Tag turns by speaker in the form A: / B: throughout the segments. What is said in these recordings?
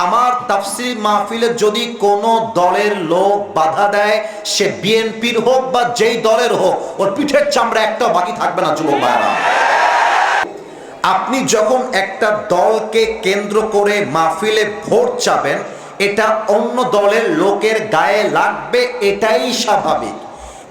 A: আমার তাফসীর মাহফিলে যদি কোনো দলের লোক বাধা দেয়, সে বিএনপির হোক বা যেই দলের হোক, ওর পিঠের চামড়া একটাও বাকি থাকবে না। যুবক ভাইরা, আপনি যখন একটা দলকে কেন্দ্র করে মাহফিলে ভোট চাবেন, এটা অন্য দলের লোকের গায়ে লাগবে, এটাই স্বাভাবিক।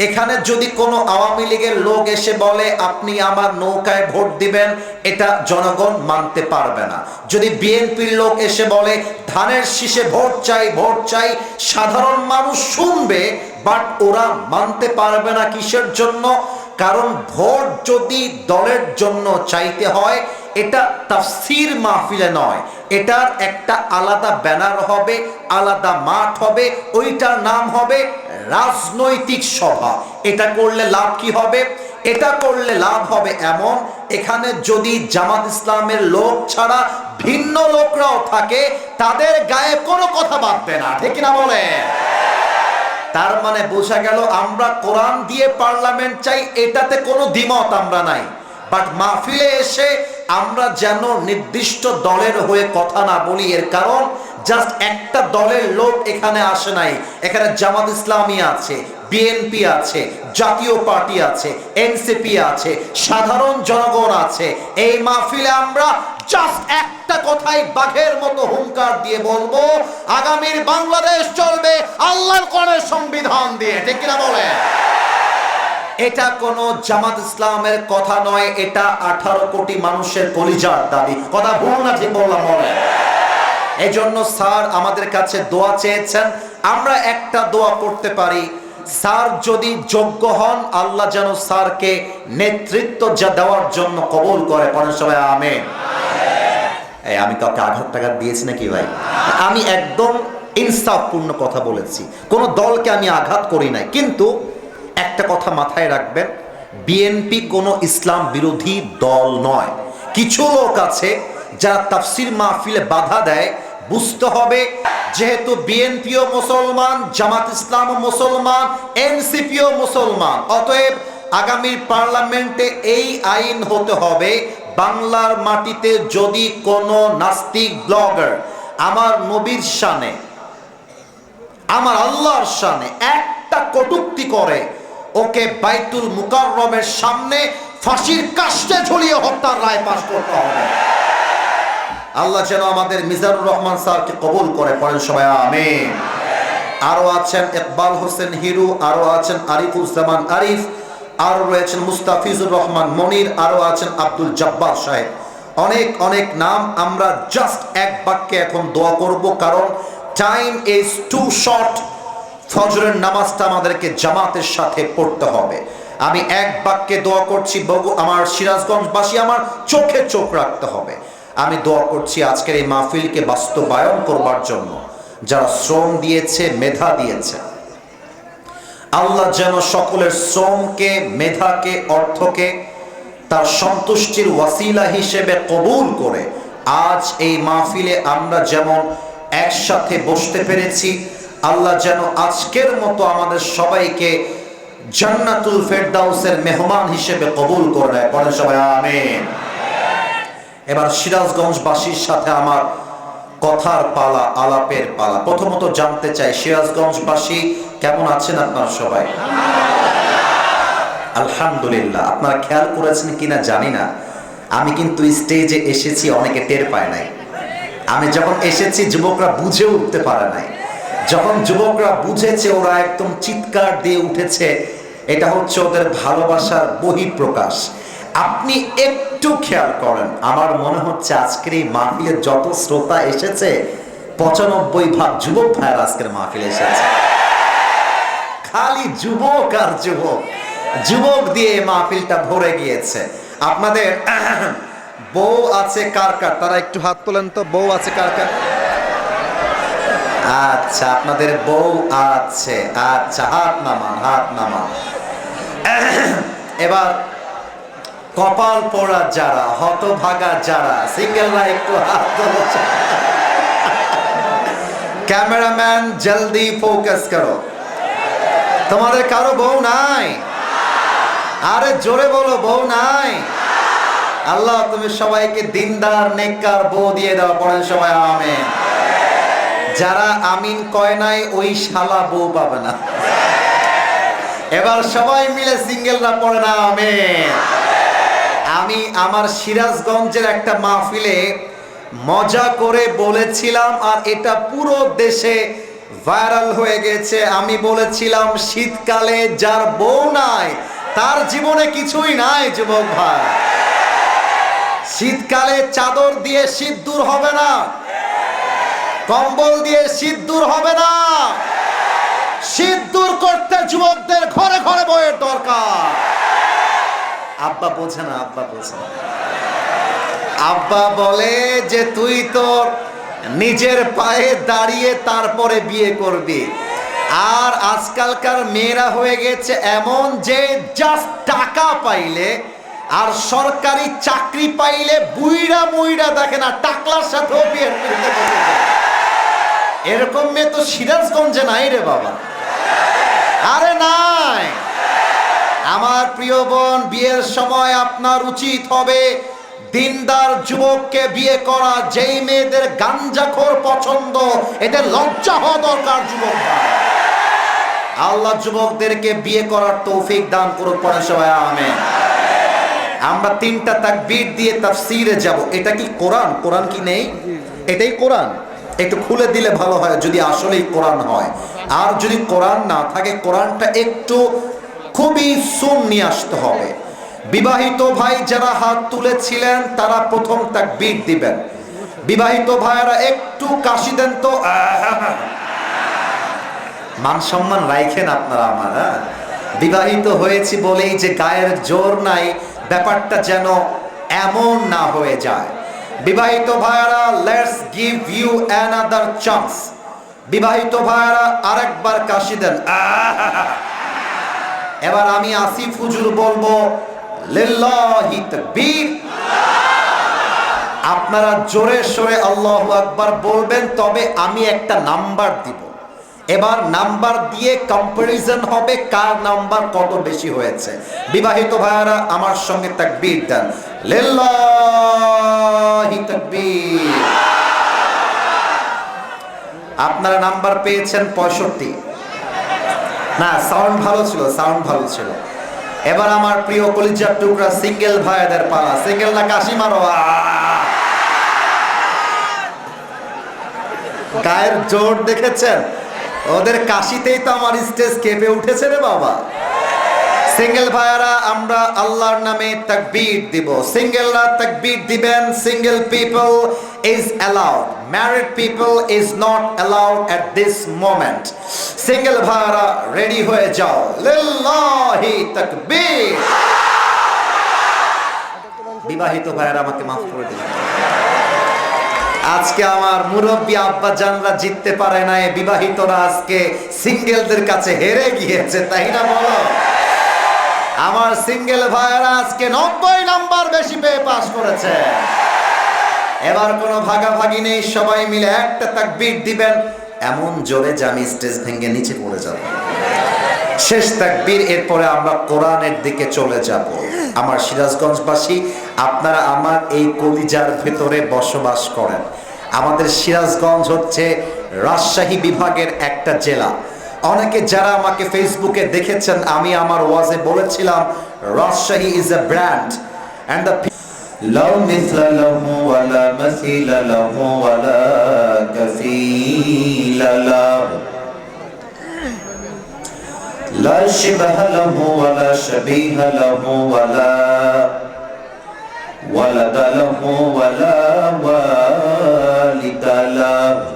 A: এখানে যদি কোনো আওয়ামী লীগের লোক এসে বলে আপনি আমার নৌকায় ভোট দিবেন, এটা জনগণ মানতে পারবে না। যদি বিএনপির লোক এসে বলে ধানের শীষে ভোট চাই ভোট চাই, সাধারণ মানুষ শুনবে, বাট ওরা মানতে পারবে না। কিসের জন্য? কারণ ভোট যদি দলের জন্য চাইতে হয়, এটা তাফসীর মাহফিলে নয়, এটার একটা আলাদা ব্যানার হবে, আলাদা মাঠ হবে, ওইটার নাম হবে রাজনৈতিক সভা। এটা করলে লাভ কি হবে? এটা করলে লাভ হবে এমন, এখানে যদি জামাত ইসলামের লোক ছাড়া ভিন্ন লোকরাও থাকে, তাদের গায়ে কোনো কথা বাঁধবে না। ঠিক না বলে? তার মানে বোঝা গেল আমরা কোরআন দিয়ে পার্লামেন্ট চাই, এটাতে কোনো দ্বিমত আমরা নাই। বাট মাহফিলে এসে আমরা যেন নির্দিষ্ট দলের হয়ে কথা না বলি। এর কারণ জাস্ট একটা দলের লোক এখানে আসে নাই, এখানে জামাত ইসলামী আছে, বিএনপি আছে, জাতীয় পার্টি আছে, এনসিপি আছে, সাধারণ জনগণ আছে। এই মাহফিলে আমরা জাস্ট একটা কথাই বাঘের মতো হুঙ্কার দিয়ে বলবো, আগামীর বাংলাদেশ চলবে আল্লাহর কোরআনের সংবিধান দিয়ে। ঠিক কিনা বলে? এটা কোনো জামাত ইসলামের কথা নয়, এটা 18 কোটি মানুষের কলিজার দাবি। কথা ভুল না ঠিক বললাম? বলে এই জন্য স্যার আমাদের কাছে দোয়া চেয়েছেন, আমরা একটা দোয়া করতে পারি, স্যার যদি যোগ্য হন, আল্লাহ যেন স্যারকে নেতৃত্ব যা দেওয়ার জন্য কবুল করে। পরে সবাই আমিন। এই আমি কাউকে আঘাত টাঘাত দিয়েছি নাকি ভাই? আমি একদম ইনসাফপূর্ণ কথা বলেছি, কোনো দলকে আমি আঘাত করি নাই। কিন্তু একটা কথা মাথায় রাখবেন, বিএনপি কোনো ইসলাম বিরোধী দল নয়। কিছু লোক আছে যারা তাফসীর মাহফিলে বাধা দেয়, বুঝতে হবে যেহেতু বিএনপিও মুসলমান, জামাত ইসলামও মুসলমান, এনসিপিও মুসলমান, অতএব আগামী পার্লামেন্টে এই আইন হতে হবে, বাংলার মাটিতে যদি কোনো নাস্তিক ব্লগার আমার নবীর শানে, আমার আল্লাহর শানে একটা কটূক্তি করে, ওকে বাইতুল মুকাররমের সামনে ফাঁসির কাস্টে ঝুলিয়ে হত্যার রায় পাশ করতে হবে। আল্লাহ যেন আমাদের মিজানুর রহমান স্যারকে কবুল করে। পড়েন সবাই আমিন। আরো আছেন ইকবাল হোসেন হিরু, আরো আছেন আরিফুজ্জামান আরিফ, আরো রয়েছেন মুস্তাফিজুর রহমান মনির, আরো আছেন আব্দুল জব্বার সাহেব। অনেক অনেক নাম। আমরা জাস্ট এক বাক্যে এখন দোয়া করব, কারণ টাইম ইজ টু শর্ট। ফজরের নামাজটা আমাদেরকে জামাতের সাথে পড়তে হবে। আমি এক বাক্যে দোয়া করছি, আমার সিরাজগঞ্জবাসী আমার চোখে চোখ রাখতে হবে। আমি দোয়া করছি আজকের এই মাহফিলকে বাস্তবায়ন করবার জন্য যারা শ্রম দিয়েছে, মেধা দিয়েছে, আল্লাহ যেন সকলের শ্রমকে, মেধাকে, অর্থকে তার সন্তুষ্টির ওয়াসিলা হিসেবে কবুল করে আজ এই মাহফিলে আমরা যেমন একসাথে বসতে পেরেছি, আল্লাহ যেন আজকের মতো আমাদের সবাইকে জান্নাতুল ফেরদাউসের মেহমান হিসেবে কবুল করে নেয়। পরে সবাই আমিন। এবার সিরাজগঞ্জবাসীর সাথে আমার কথার পালা, আলাপের পালা। প্রথমত জানতে চাই সিরাজগঞ্জবাসী কেমন আছেন আপনারা সবাই? আলহামদুলিল্লাহ। আপনারা খেয়াল করেছেন কিনা জানি না, আমি কিন্তু স্টেজে এসেছি, অনেকে টের পায় নাই। আমি যখন এসেছি যুবকরা বুঝে উঠতে পারে নাই, যখন যুবকরা বুঝেছে ওরা একদম চিৎকার দিয়ে উঠেছে। এটা হচ্ছে ওদের ভালোবাসার বহিঃপ্রকাশ। আপনি একটু খেয়াল করেন, আমার মনে হচ্ছে আজকের এই মাহফিলের যত শ্রোতা এসেছে 95% যুবক ভাইয়ের আজকের মাহফিলে এসেছে। খালি যুবক আর যুবক, যুবক দিয়ে মাহফিলটা ভরে গিয়েছে। আপনাদের বউ আছে কার কার? তারা একটু হাত তোলেন তো। বউ আছে কার কার? আচ্ছা, আপনাদের বউ আছে। আচ্ছা, হাত নামান, হাত নামান। এবার কপাল পোড়া যারা, হতভাগা যারা, সিঙ্গেলরা একটু হাত তোলো। ক্যামেরাম্যান জলদি ফোকাস করো। তোমাদের কারো বউ নাই? আরে জোরে বলো, বউ নাই? আল্লাহ তুমি সবাইকে দিনদার নেককার বউ দিয়ে দাও। পড়েন সবাই আমিন। যারা আমিন কয় নাই ওই শালা বউ পাবে না। এবার সবাই মিলে সিঙ্গেলরা পড়ে না আমিন। আমি আমার সিরাজগঞ্জের একটা মাহফিলে মজা করে বলেছিলাম, আর এটা পুরো দেশে ভাইরাল হয়ে গেছে। আমি বলেছিলাম শীতকালে যার বউ নাই তার জীবনে কিছুই নাই যুবক ভাই। শীতকালে চাদর দিয়ে শীত দূর হবে না, কম্বল দিয়ে শীত দূর হবে না। শীত দূর করতে যুবকদের ঘরে ঘরে বইয়ের দরকার। আব্বা বোঝে না, আব্বা বোঝে না। আব্বা বলে যে তুই তো নিজের পায়ে দাঁড়িয়ে তারপরে বিয়ে করবি। আর আজকালকার মেয়েরা হয়ে গেছে এমন যে জাস্ট টাকা পাইলে আর সরকারি চাকরি পাইলে বুইড়া মুইড়া দেখে না, টাকলার সাথেও বিয়ে করতে বসেছে। এরকম মেয়ে তো সিরাজগঞ্জে নাই রে বাবা, আরে নাই। আমার প্রিয় বোন, বিয়ের সময় আপনার উচিত হবে দিনদার যুবককে বিয়ে করা। যেই মেয়েদের গাঞ্জাখোর পছন্দ, এদের লজ্জা হওয়া দরকার যুবক। আল্লাহ যুবকদেরকে বিয়ে করার তৌফিক দান করুক, পড়ে সবাই আমিন। আমরা 3টা তাকবীর দিয়ে তাফসীরে যাব। এটা কি কোরআন? কোরআন কি নেই? এটাই কোরআন। একটু খুলে দিলে ভালো হয় যদি আসলেই কোরআন হয়। আর যদি কোরআন না থাকে, কোরআনটা একটু খুবই সুন নিয়ে আসতে হবে। বিবাহিত ভাই যারা হাত তুলেছিলেন তারা প্রথম তাকবীর দিবেন। বিবাহিত ভাইরা একটু কাশি দেন তো। মান সম্মান রাখেন আপনারা আমার। বিবাহিত হয়েছি বলেই যে গায়ের জোর নাই, ব্যাপারটা যেন এমন না হয়ে যায়। বিবাহিত ভাইরা, let's give you another chance. বিবাহিত ভাইরা আরেকবার কাশি দেন। এবার আমি আসিফ হুজুর বলবো লিল্লাহি তাকবীর। আপনারা জোরে সোরে আল্লাহু আকবার বলবেন, তবে আমি একটা নাম্বার দিব। এবার নাম্বার দিয়ে কম্পারিজন হবে কার নাম্বার কত বেশি হয়েছে। বিবাহিত ভাইরা আমার সঙ্গে তাকবীর দেন, লিল্লাহি তাকবীর। আপনারা নাম্বার পেয়েছেন 65। না, সাউন্ড ভালো ছিল, সাউন্ড ভালো ছিল। এবার আমার প্রিয় কলিজার টুকরা সিঙ্গেল ভাইদের পালা। সিঙ্গেল না কাশি মারো। গায়ের জোর দেখেছেন? ওদের কাশিতেই তো আমার স্টেজ কেঁপে উঠেছে রে বাবা। সিঙ্গেল ভাইরা আমরা আল্লাহর নামে তাকবীর দিব। সিঙ্গেলরা তাকবীর দিবেন। Single people is allowed, married people is not allowed at this moment. Single ভাইরা রেডি হয়ে যাও, লিল্লাহি তাকবীর। বিবাহিত ভাইরা আমাকে মাফ করে দিন। আজকে আমার মুরব্বী আব্বা জানরা জিততে পারে না, বিবাহিতরা আজকে সিঙ্গেলদের কাছে হেরে গিয়েছে, তাই না বলো? আমার সিঙ্গেল ভাইরা আজকে 90 নাম্বার বেশি পেয়ে পাস করেছে। এবার কোনো ভাগাভাগি নেই, সবাই মিলে একটা তাকবীর দিবেন এমন জোরে যে আমি স্টেজ ভেঙে নিচে পড়ে যাব। শেষ তাকবীর, এরপরে আমরা কোরআনের দিকে চলে যাব। আমার সিরাজগঞ্জবাসী, আপনারা আমার এই কলিজার ভেতরে বসবাস করেন। আমাদের সিরাজগঞ্জ হচ্ছে রাজশাহী বিভাগের একটা জেলা। অনেকে যারা আমাকে ফেসবুকে দেখেছেন, আমি আমার ওয়াজে বলেছিলাম Rajshahi is a brand and the লাউ মিসলা লাহু ওয়ালা মাসিলা লাহু ওয়ালা কাফিলা লাহু লা শিবহা লাহু ওয়ালা শাবীহা লাহু ওয়ালা ওয়ালাদা লাহু ওয়ালা ওয়ালিদা লাহু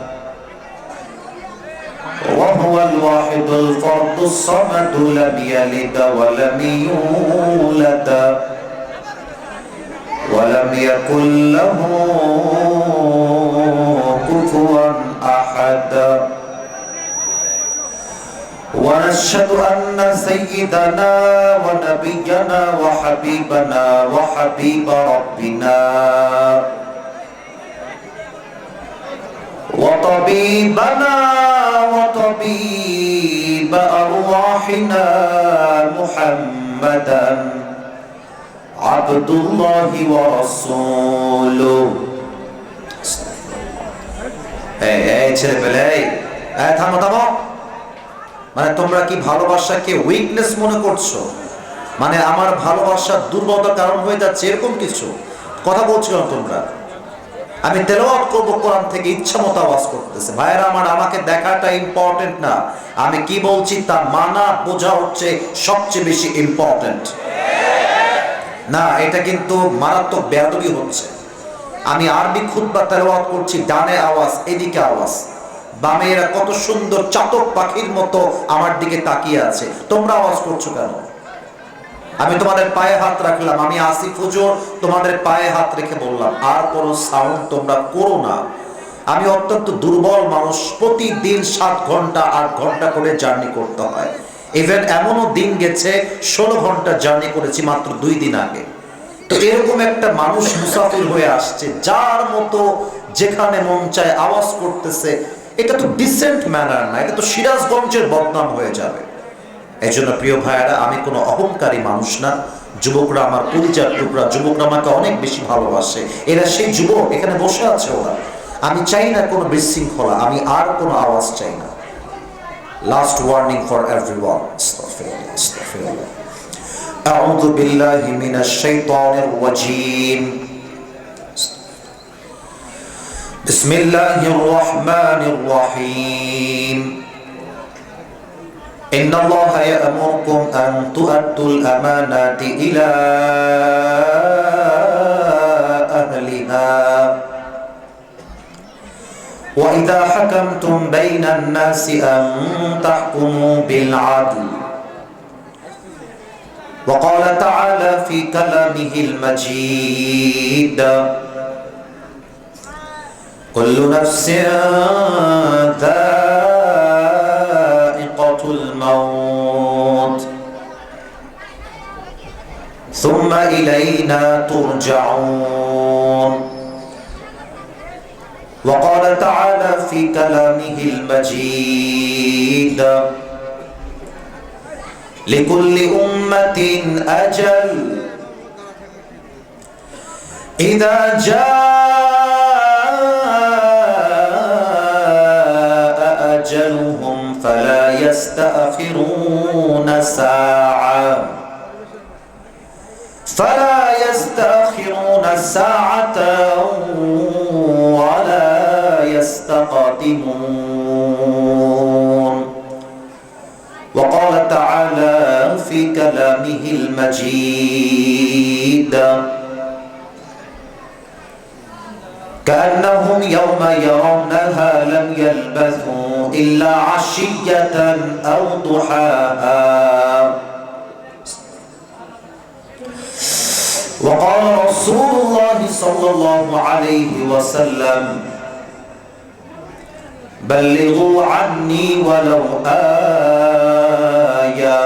A: وهو الواحد الفرد الصمد لم يلد ولم يولد ولم يكن له كفوا أحد ونشهد أن سيدنا ونبينا وحبيبنا وحبيب ربنا وطبيبنا وطبيب أرواحنا محمدا عبد الله ورسوله। এই ছেলে পেলে, থামো থামো। মানে তোমরা কি ভালোবাসাকে উইকনেস মনে করছো? মানে আমার ভালোবাসার দুর্বলতার কারণ হয়ে যাচ্ছে এরকম কিছু কথা বলছো তোমরা? আমি তেলাওয়াত করব কোরআন থেকে, ইচ্ছা মতো আওয়াজ করতেছে। ভাইরা আমার, আমাকে দেখাটা ইম্পর্টেন্ট না, আমি কি বলছি তা মানা বোঝা হচ্ছে সবচেয়ে বেশি ইম্পর্টেন্ট। না, এটা কিন্তু মারাত্মক বেয়াদবি হচ্ছে। আমি আরবি খুতবা তেলাওয়াত করছি, ডানে আওয়াজ এদিকে আওয়াজ, বামে এরা কত সুন্দর চাতক পাখির মতো আমার দিকে তাকিয়ে আছে, তোমরা আওয়াজ করছো কেন? আমি তোমাদের পায়ে হাত রাখলাম, আমি আসিফ হুজুর তোমাদের পায়ে হাত রেখে বললাম আর কোনো সাউন্ড তোমরা করো না। আমি অত্যন্ত দুর্বল মানুষ, প্রতিদিন 7 ঘন্টা 8 ঘন্টা করে জার্নি করতে হয়। ইভেন এমনও দিন গেছে 16 ঘন্টা জার্নি করেছি মাত্র 2 দিন আগে। তো এরকম একটা মানুষ মুসাফির হয়ে আসছে, যার মতো যেখানে মন চায় আওয়াজ করতেছে। এটা তো ডিসেন্ট ম্যানার না, এটা তো সিরাজগঞ্জের বদনাম হয়ে যাবে। এই জন্য প্রিয় ভাইয়েরা, আমি কোনো অহংকারী মানুষ না। যুবকরা আমার পরিচয় টুকরা, যুবকরা আমাকে অনেক বেশি ভালোবাসে। এরা সেই যুবক, এখানে বসে আছে ওরা। আমি চাই না কোনো বিশৃঙ্খলা, আমি আর কোনো আওয়াজ চাই না। লাস্ট ওয়ার্নিং ফর এভরিওয়ান, আস্তাগফিরুল্লাহ আস্তাগফিরুল্লাহ। আউযু বিল্লাহি মিনাশ শাইতানির রাজীম। বিসমিল্লাহির রহমানির রহিম। إن الله يأمركم أن تؤدوا الأمانات إلى أهلها وإذا حكمتم بين الناس أن تحكموا بالعدل وقال تعالى في كلامه المجيد كل نفس الموت ثم إلينا ترجعون وقال تعالى في كلامه المجيد لكل أمة أجل إذا جاء أجلهم فلا يستأخرون ساعة ولا يستقدمون وقال تعالى في كلامه المجيد كأنهم يوم يرونها لم يلبثوا إلا عشية أو ضحاها وقال رسول الله صلى الله عليه وسلم بلغوا عني ولو آية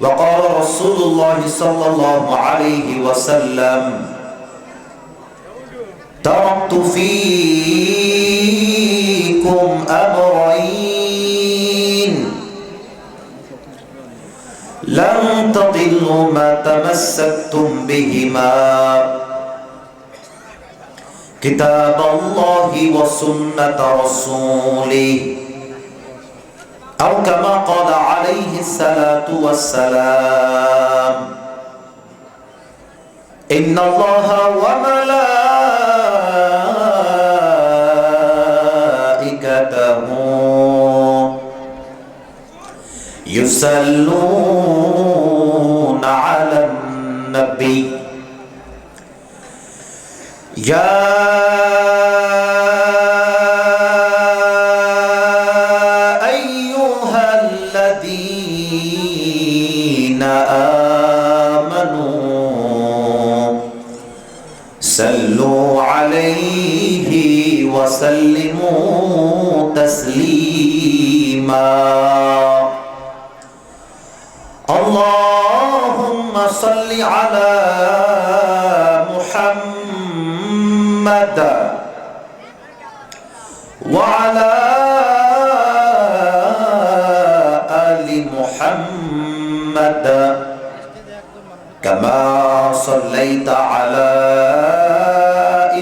A: وقال رسول الله صلى الله عليه وسلم تركت فيكم أمرين لن تضلوا ما تمسكتم بهما كتاب الله وسنة رسوله أو كما قال عليه الصلاة والسلام إن الله وملائكته يصلون على النبي يا أيها الذين آمنوا صلوا عليه وسلموا تسليما اللهم صل على محمد وعلى آل محمد كما صليت على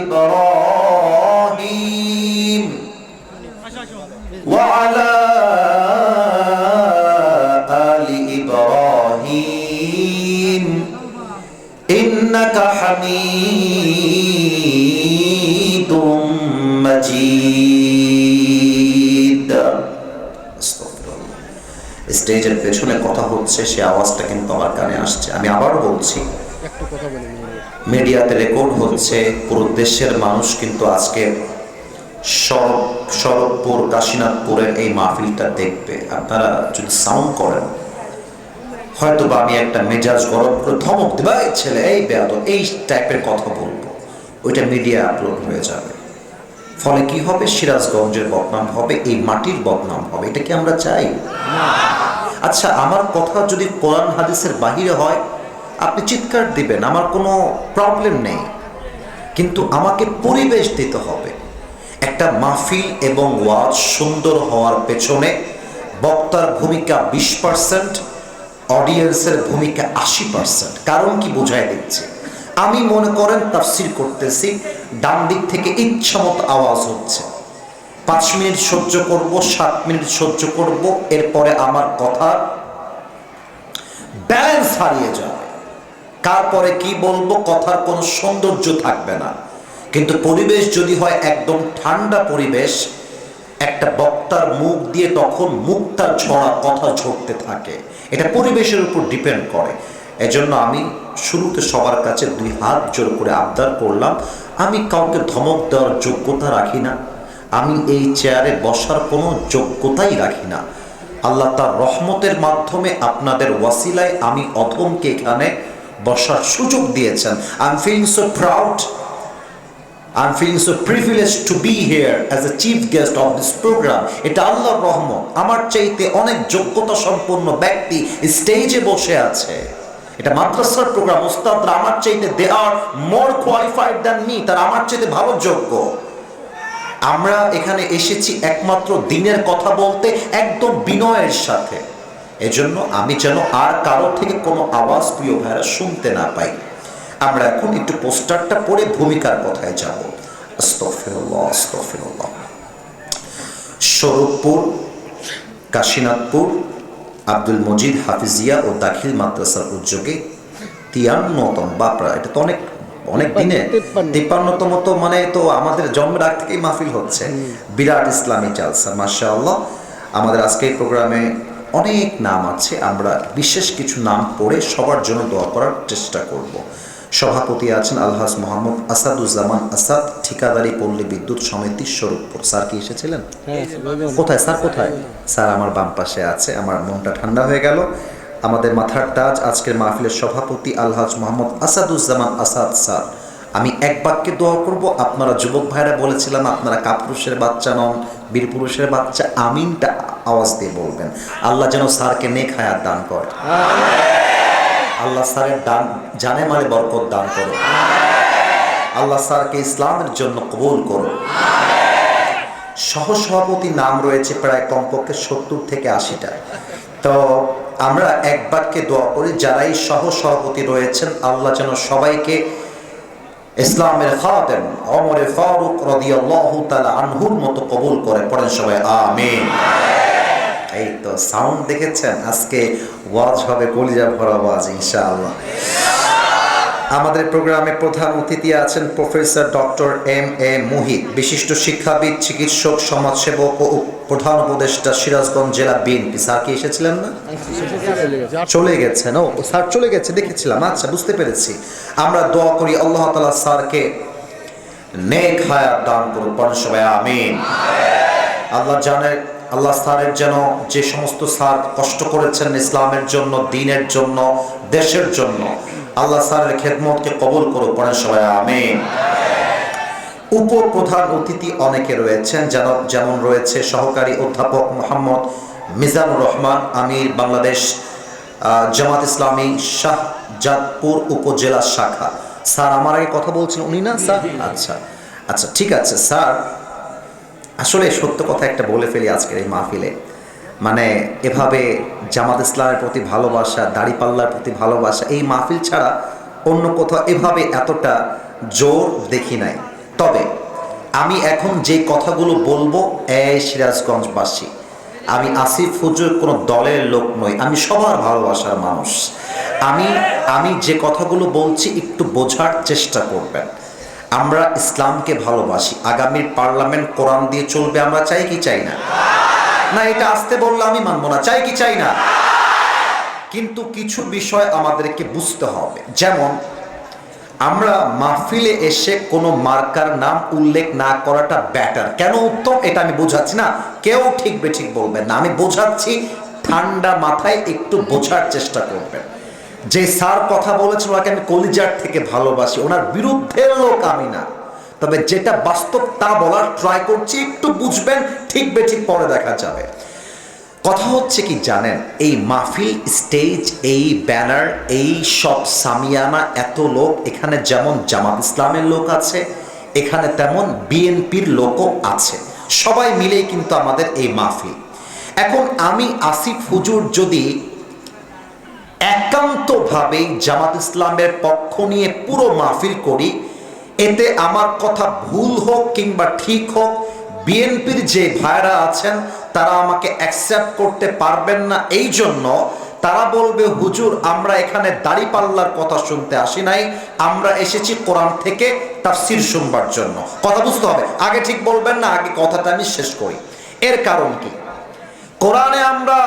A: إبراهيم হামিদুম মাজিদ। স্টেজের পেছনে কথা হচ্ছে, সে আওয়াজটা কিন্তু আমার কানে আসছে। আমি আবারও বলছি, মিডিয়াতে রেকর্ড হচ্ছে, পুরো দেশের মানুষ কিন্তু আজকে শরৎপুর কাশীনাথপুরের এই মাহফিলটা দেখবে। আপনারা যদি সাউন্ড করেন, হয়তো বা আমি একটা মেজাজ গরম করে ধমক দেব, এই ছেলে, এই বেয়াদব, এই টাইপের কথা বলবো, ওইটা মিডিয়া আপলোড হয়ে যাবে। ফলে কি হবে? সিরাজগঞ্জের বদনাম হবে, এই মাটির বদনাম হবে। এটা কি আমরা চাই? আচ্ছা, আমার কথা যদি কোরআন হাদিসের বাহিরে হয়, আপনি চিৎকার দিবেন, আমার কোনো প্রবলেম নেই, কিন্তু আমাকে পরিবেশ দিতে হবে। একটা মাহফিল এবং ওয়াজ সুন্দর হওয়ার পেছনে বক্তার ভূমিকা 20%, অডিয়েন্সের ভূমিকা 80%। কারণ কি বোঝায় দিচ্ছে, আমি মনে করেন তাফসির করতেছি, ডান দিক থেকে ইচ্ছামত আওয়াজ হচ্ছে, 5 মিনিট সহ্য করব, 7 মিনিট সহ্য করব, এরপরে আমার কথা ব্যালেন্স হারিয়ে যাবে। তারপরে কি বলবো, কথার কোনো সৌন্দর্য থাকবে না। কিন্তু পরিবেশ যদি হয় একদম ঠান্ডা পরিবেশ, একটা বক্তার মুখ দিয়ে তখন মুক্তার ঝরা কথা ঝরতে থাকে। এটা পরিবেশের উপর ডিপেন্ড করে। এজন্য আমি শুরুতে সবার কাছে 2 হাত জোর করে আবদার করলাম, আমি কাউকে ধমক দেওয়ার যোগ্যতা রাখি না, আমি এই চেয়ারে বসার কোনো যোগ্যতাই রাখি না। আল্লাহ তার রহমতের মাধ্যমে আপনাদের ওয়াসিলায় আমি অধমকে এখানে বসার সুযোগ দিয়েছেন। I'm feeling so proud, I'm feeling so privileged to be here as a chief guest of this program. এটা আল্লাহর রহমত। আমার চাইতে অনেক যোগ্যতা সম্পন্ন ব্যক্তি স্টেজে বসে আছে। এটা মাদ্রাসার প্রোগ্রাম, ওস্তাদরা আমার চাইতে they are more qualified than me, তারা আমার চাইতে ভালো যোগ্য। আমরা এখানে এসেছি একমাত্র দিনের কথা বলতে, একদম বিনয়ের সাথে। এজন্য আমি যেন আর কারো থেকে কোনো আওয়াজ প্রিয় ভাইরা শুনতে না পাই। আমরা এখন একটু পোস্টারটা পড়ে ভূমিকার কথায় যাব। আস্তাগফিরুল্লাহ, আস্তাগফিরুল্লাহ। শরৎপুর কাশীনাথপুর আব্দুল মজিদ হাফিজিয়া ও দাখিল মাদ্রাসার উদ্যোগে 53তম, বাপরা, এটা তো অনেক অনেক দিনে 53তম, তো মানে তো আমাদের জন্মের আগ থেকেই মাহফিল হচ্ছে। বিরাট ইসলামী জালসা, মাশাআল্লাহ। আমাদের আজকে এই প্রোগ্রামে অনেক নাম আছে, আমরা বিশেষ কিছু নাম পড়ে সবার জন্য দোয়া করার চেষ্টা করব। সভাপতি আছেন আলহাজ মোহাম্মদ আসাদুজ্জামান আসাদ, ঠিকাদারি পল্লী বিদ্যুৎ সমিতি শরৎপুর। স্যার কি এসেছিলেন? কোথায় স্যার, কোথায় স্যার? আমার বাম পাশে আছে, আমার মনটা ঠান্ডা হয়ে গেল। আমাদের মাথার তাজ, আজকের মাহফিলের সভাপতি আলহাজ মোহাম্মদ আসাদুজ্জামান আসাদ স্যার। আমি এক বাক্যে দোয়া করব। আপনারা যুবক ভাইরা বলেছিলাম আপনারা কাপুরুষের বাচ্চা নন, বীরপুরুষের বাচ্চা, আমিনটা আওয়াজ দিয়ে বলবেন। আল্লাহ যেন স্যারকে নেক হায়াত দান করে, আল্লাহ স্যারের দান জানে মানে বরকত দান করো, আল্লাহ স্যারকে ইসলামের জন্য কবুল করো। সহসভাপতি নাম রয়েছে প্রায় কমপক্ষে 70 থেকে 80টা। তো আমরা এক বাক্যে দোয়া করি, যারাই সহসভাপতি রয়েছেন আল্লাহ যেন সবাইকে ইসলামের খাদেম ওমর ফারুক রাদিয়াল্লাহু তাআলা আনহুর মতো কবুল করে। পড়েন সবাই আমিন। এই তো সাউন্ড দেখেছেন, আজকে ওয়াজ হবে কলিজা ভরা ওয়াজ ইনশাআল্লাহ। আমাদের প্রোগ্রামে প্রধান অতিথি আছেন প্রফেসর ডক্টর M.A. মুহিত, বিশিষ্ট শিক্ষাবিদ, চিকিৎসক, সমাজসেবক ও প্রধান উপদেষ্টা, সিরাজগঞ্জ জেলা বিএনপি। স্যার কি এসেছিলেন না? চলে গেছেন? ও স্যার চলে গেছে, দেখেছিলাম। আচ্ছা, বুঝতে পেরেছি। আমরা দোয়া করি আল্লাহ তাআলা স্যারকে নেক হায়াত দান করুন। পড়েন সবাই আমিন। আল্লাহ জানে, আল্লাহ স্যারের যেন যে সমস্ত স্যার কষ্ট করেছেন ইসলামের জন্য, দ্বীনের জন্য, দেশের জন্য, আল্লাহ স্যারের খেদমতকে কবুল করুন। পড়েন সবাই আমিন। উপপ্রধান অতিথি অনেকে রয়েছেন, যেমন রয়েছে সহকারী অধ্যাপক মোহাম্মদ মিজানুর রহমান, আমির বাংলাদেশ জামাত ইসলামী শাহজাদপুর উপজেলা শাখা। স্যার আমার আগে কথা বলছেন উনি না স্যার? আচ্ছা আচ্ছা, ঠিক আছে স্যার। আসলে সত্য কথা একটা বলে ফেলি আজকের এই মাহফিলে, মানে এভাবে জামাত ইসলামের প্রতি ভালোবাসা, দাড়িপাল্লার প্রতি ভালোবাসা, এই মাহফিল ছাড়া অন্য কোথাও এভাবে এতটা জোর দেখি নাই। তবে আমি এখন যে কথাগুলো বলবো, এই সিরাজগঞ্জবাসী, আমি আসিফ হুজুর কোনো দলের লোক নই, আমি সবার ভালোবাসার মানুষ। আমি আমি যে কথাগুলো বলছি একটু বোঝার চেষ্টা করবেন। আমরা ইসলামকে ভালোবাসি, আগামীর পার্লামেন্ট কোরআন দিয়ে চলবে, আমরা চাই কি চাই না? না, এটা আসতে বললে আমি মানবো না, চাই কি চাই না? কিন্তু কিছু বিষয় আমাদেরকে বুঝতে হবে, যেমন আমরা মাহফিলে এসে কোনো মার্কার নাম উল্লেখ না করাটা বেটার। কেন উত্তম এটা আমি বোঝাচ্ছি না, কেউ ঠিক বেঠিক বলবেন না, আমি বোঝাচ্ছি, ঠান্ডা মাথায় একটু বোঝার চেষ্টা করবেন। যে স্যার কথা বলেছেন ওনাকে আমি কলিজার থেকে ভালোবাসি, ওনার বিরুদ্ধের লোক আমি না, তবে যেটা বাস্তব তা বলার ট্রাই করছি, একটু বুঝবেন, ঠিক বেঠিক পরে দেখা যাবে। কথা হচ্ছে কি জানেন, এই মাহফিল স্টেজ, এই ব্যানার, এই সব সামিয়ানা, এত লোক এখানে, যেমন জামাত ইসলামের লোক আছে এখানে, তেমন বিএনপির লোকও আছে, সবাই মিলেই কিন্তু আমাদের এই মাহফিল। এখন আমি আসিফ হুজুর যদি একান্তভাবেই জামাত ইসলামের পক্ষ নিয়ে পুরো মাহফিল করি, এতে আমার কথা ভুল হোক কিংবা ঠিক হোক, বিএনপির যে ভাইরা আছেন তারা আমাকে অ্যাকসেপ্ট করতে পারবেন না। এই জন্য তারা বলবে, হুজুর আমরা এখানে দাড়িপাল্লার কথা শুনতে আসি নাই, আমরা এসেছি কোরআন থেকে তাফসীর শুনবার জন্য। কথা বুঝতে হবে, আগে ঠিক বলবেন না, আগে কথাটা আমি শেষ করি। এর কারণ কি, কোরআনে আমরা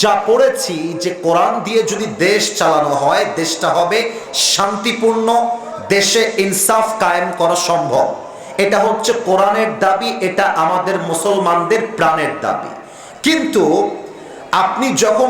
A: যা পড়েছি যে কোরআন দিয়ে যদি দেশ চালানো হয়, দেশটা হবে শান্তিপূর্ণ, দেশে ইনসাফ কায়েম করা সম্ভব। এটা হচ্ছে কোরআনের দাবি, এটা আমাদের মুসলমানদের প্রাণের দাবি। কিন্তু আপনি যখন